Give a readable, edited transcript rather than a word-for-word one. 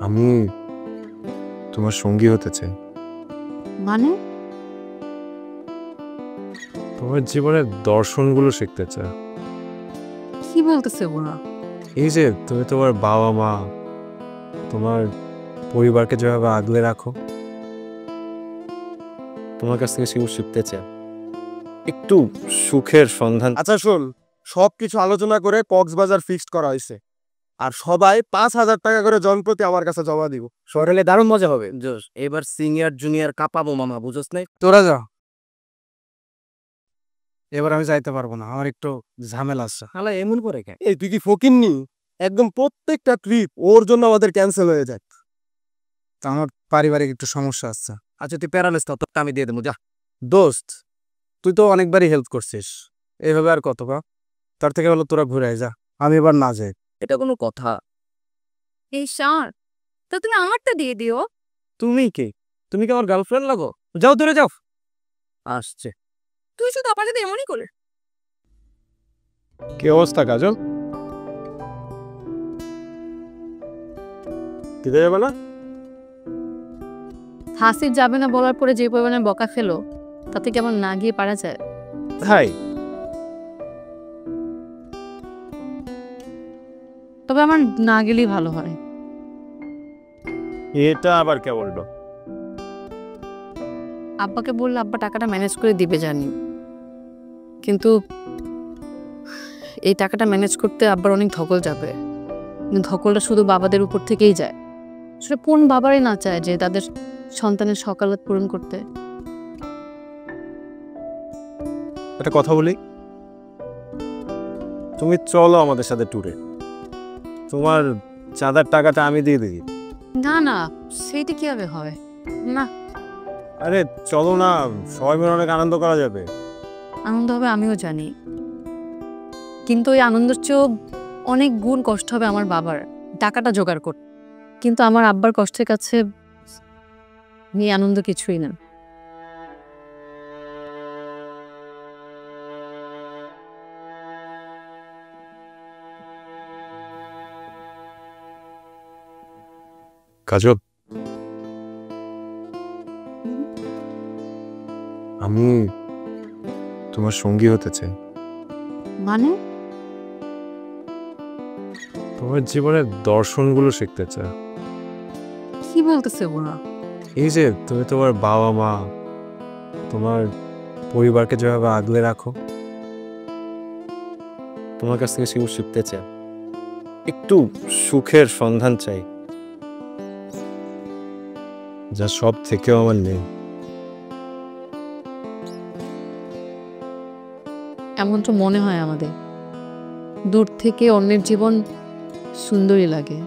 আমি তোমার সঙ্গী হতে চাই। মানে তোমার জীবনের দর্শনগুলো শিখতে চাই। কি বলতেছে ওরা? এই যে তুমি তোমার বাবা মা, তোমার পরিবারকে যেভাবে আগলে রাখো, তোমার কাছ থেকে সেগুলো শিখতে চাই। একটু সুখের সন্ধান। আচ্ছা শোন, সবকিছু আলোচনা করে কক্সবাজার ফিক্সড করা হয়েছে, আর সবাই 5,000 টাকা করে জনপ্রতি আমার কাছে জমা দিব। শহরে দারুণ মজা হবে। জোস, এবার সিনিয়র জুনিয়র কাঁপাবো মামা, বুঝোস নাই? তোরা যা, এবার আমি যাইতে পারবো না, আমার একটু ঝামেলা আছে। শালা এমন করে কেন? এই তুই কি ফকিন্নি? একদম প্রত্যেকটা ট্রিপ ওর জন্য আমাদের ক্যান্সেল হয়ে যায়। তা আমার পারিবারিক একটু সমস্যা আছে। আচ্ছা তুই প্যারালিস তো, তোরটা আমি দিয়ে দেবো, যা। দোস্ত, তুই তো অনেকবারই হেল্প করছিস, এইভাবে আর কত বা? তার থেকে হলো তোরা ঘুরে আয়, যা, আমি এবার না যাই। এটা কোনো কথা? এই শান, তা তুমি আমারটা দিয়ে দিও। তুমি কি আমার গার্লফ্রেন্ড লাগো? যাও দূরে যাও। আসছে। তুই শুধু আপার সাথে এমনই করে। কি অবস্থা কাজল? দিতে যাবে না? হাসির যাবে না বলার পরে যে পরিমাণে বকা খেলো, তাতে কি আমার না গিয়ে পারা যায়? হাই, তবে আমার না গেলেই ভালো হয়। এটা আবার কে বললো? আব্বাকে বললে আব্বা টাকাটা ম্যানেজ করে দিবে জানি, কিন্তু এই টাকাটা ম্যানেজ করতে আব্বার অনেক ধকল যাবে। কিন্তু ধকলটা শুধু বাবাদের উপর থেকেই যায়। আসলে কোন বাবারই না চায় যে তাদের সন্তানের সকালাত পূরণ করতে? একটা কথা বলি, তুমি চলো আমাদের সাথে ট্যুরে, তোমার চাঁদার টাকাটা আমি দিয়ে দিই। না না, সেইটা কিভাবে হয়? না, আরে চলো না, সবাই মিলে অনেক আনন্দ করা যাবে। আনন্দ হবে আমিও জানি, কিন্তু ওই আনন্দের চেয়েও অনেক গুণ কষ্ট হবে আমার বাবার টাকাটা জোগাড় করতে। কিন্তু আমার আব্বার কষ্টের কাছে এই আনন্দ কিছুই না। কাজল, আমি তোমার সঙ্গী হতে চাই। মানে তোমার জীবনের দর্শনগুলো শিখতে চাই। কি বলতেছে ওরা? এই যে তুমি তোমার বাবা মা, তোমার পরিবারকে যেভাবে আগলে রাখো, তোমার কাছ থেকে সেগুলো শিখতে চাই। একটু সুখের সন্ধান চাই, যা সব থেকেও আমার নেই। এমন তো মনে হয় আমাদের, দূর থেকে অন্যের জীবন সুন্দরই লাগে।